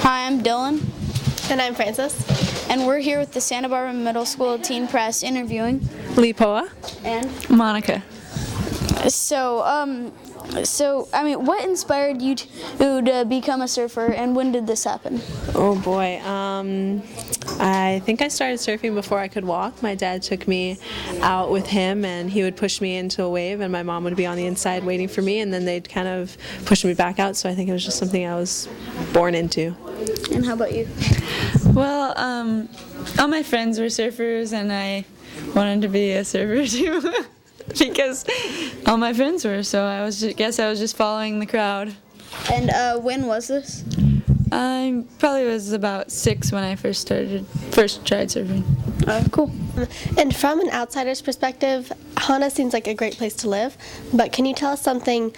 Hi, I'm Dylan, And I'm Francis. and we're here with the Santa Barbara Middle School Teen Press interviewing. Lipoa. And Monica. what inspired you to become a surfer, and when did this happen? Oh boy. I think I started surfing before I could walk. My dad took me out with him and he would push me into a wave and my mom would be on the inside waiting for me and then they'd kind of push me back out. So I think it was just something I was born into. And how about you? Well, all my friends were surfers and I wanted to be a surfer too because all my friends were, so I guess I was just following the crowd. And when was this? I probably was about 6 when I first tried surfing. Cool. And from an outsider's perspective, HANA seems like a great place to live, but can you tell us something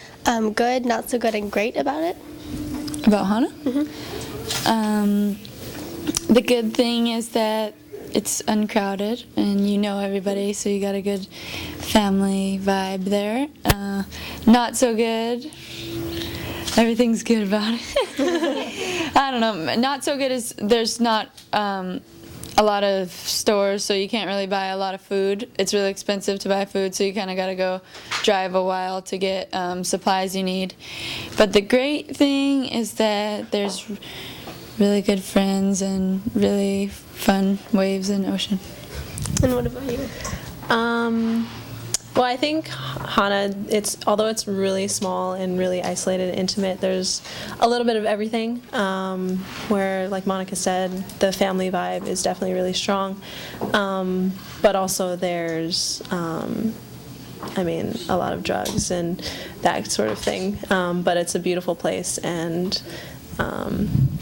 good, not so good, and great about it? About HANA? The good thing is that it's uncrowded and you know everybody, so you got a good family vibe there. Not so good. Everything's good about it. I don't know. Not so good is there's not a lot of stores, so you can't really buy a lot of food. It's really expensive to buy food, so you kind of got to go drive a while to get supplies you need. But the great thing is that there's really good friends and really fun waves and ocean. And what about you? Well, I think HANA, although it's really small and really isolated and intimate, there's a little bit of everything, where, like Monica said, the family vibe is definitely really strong, but also there's, a lot of drugs and that sort of thing, but it's a beautiful place, and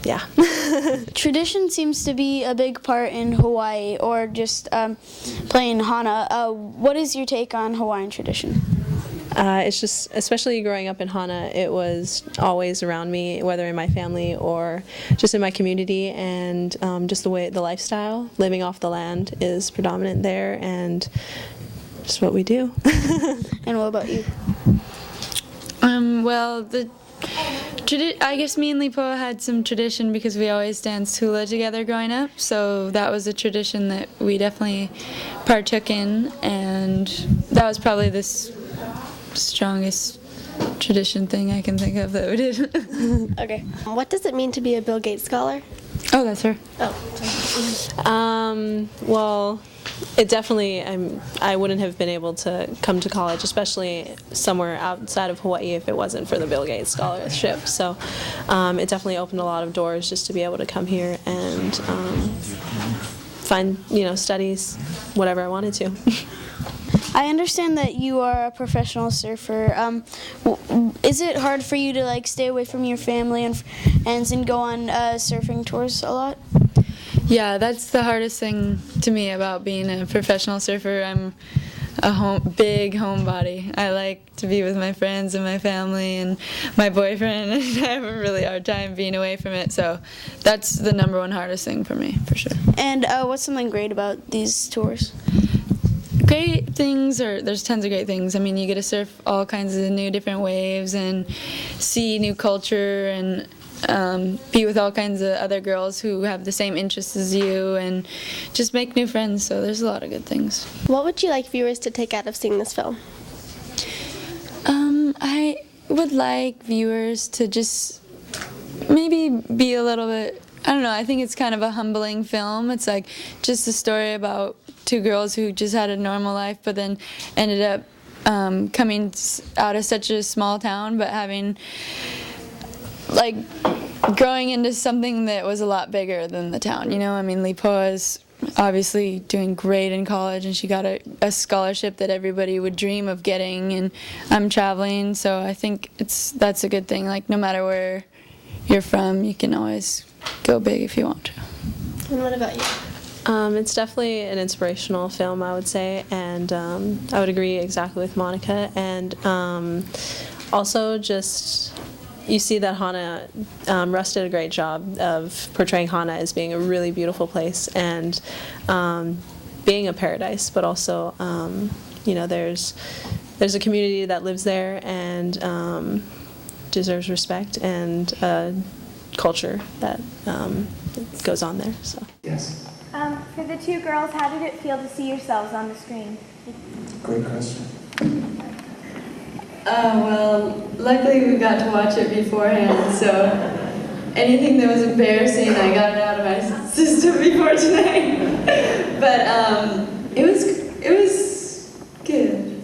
yeah. Tradition seems to be a big part in Hawaii, or just playing HANA. What is your take on Hawaiian tradition? It's just, especially growing up in HANA, it was always around me, whether in my family or just in my community, and just the lifestyle, living off the land is predominant there, and just what we do. And what about you? I guess me and Lipoa had some tradition because we always danced hula together growing up, so that was a tradition that we definitely partook in, and that was probably the strongest tradition thing I can think of that we did. Okay. What does it mean to be a Bill Gates scholar? Oh, that's her. Well, it definitely, I wouldn't have been able to come to college, especially somewhere outside of Hawaii, if it wasn't for the Bill Gates scholarship. So it definitely opened a lot of doors just to be able to come here and find, studies, whatever I wanted to. I understand that you are a professional surfer. Is it hard for you to stay away from your family and friends and go on surfing tours a lot? Yeah, that's the hardest thing to me about being a professional surfer. I'm a big homebody. I like to be with my friends and my family and my boyfriend, and I have a really hard time being away from it, so that's the number one hardest thing for me, for sure. And what's something great about these tours? Great things, there's tons of great things. I mean, you get to surf all kinds of new different waves and see new culture and be with all kinds of other girls who have the same interests as you and just make new friends, so there's a lot of good things. What would you like viewers to take out of seeing this film? I would like viewers to just maybe be a little bit, I don't know, I think it's kind of a humbling film. It's like just a story about 2 girls who just had a normal life but then ended up coming out of such a small town but having growing into something that was a lot bigger than the town, I mean, Lipoa is obviously doing great in college and she got a scholarship that everybody would dream of getting, and I'm traveling, so I think that's a good thing. No matter where you're from, you can always go big if you want to. And what about you? It's definitely an inspirational film, I would say, and I would agree exactly with Monica, and also just you see that HANA, Russ did a great job of portraying HANA as being a really beautiful place and being a paradise, but also, there's a community that lives there and deserves respect and culture that goes on there. So. Yes. For the two girls, how did it feel to see yourselves on the screen? Great question. Well, luckily we got to watch it beforehand, so anything that was embarrassing, I got it out of my system before tonight. But it was good.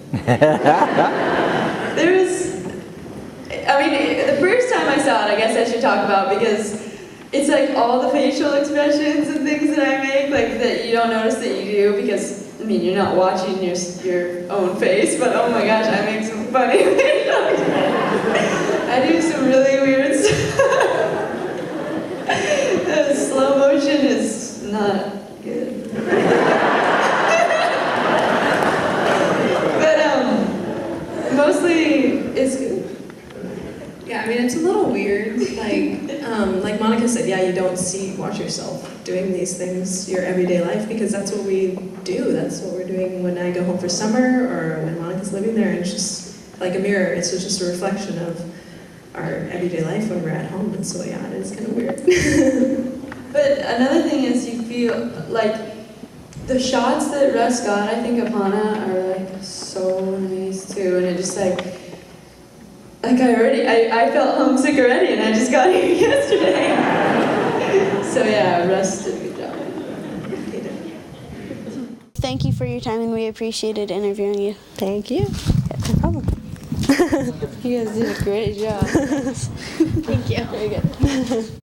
The first time I saw it, I guess I should talk about, because it's like all the facial expressions and things that I make, like that you don't notice that you do, because you're not watching your own face, but oh my gosh, I make some funny facial expressions. I do some really weird stuff. The slow motion is not good. But mostly it's good. Yeah, it's a little weird. Like Monica said, yeah, you don't watch yourself doing these things your everyday life, because that's what we do. That's what we're doing when I go home for summer, or when Monica's living there. And it's just like a mirror. It's just a reflection of our everyday life when we're at home. And so yeah, it is kind of weird. But another thing is, you feel like the shots that Russ got, I think, of Hana are like so nice too, and it just I felt homesick already, and I just got here yesterday. So yeah, Russ did a good job. Thank you for your time, and we appreciated interviewing you. Thank you. No problem. You guys did a great job. Thank you. Very good.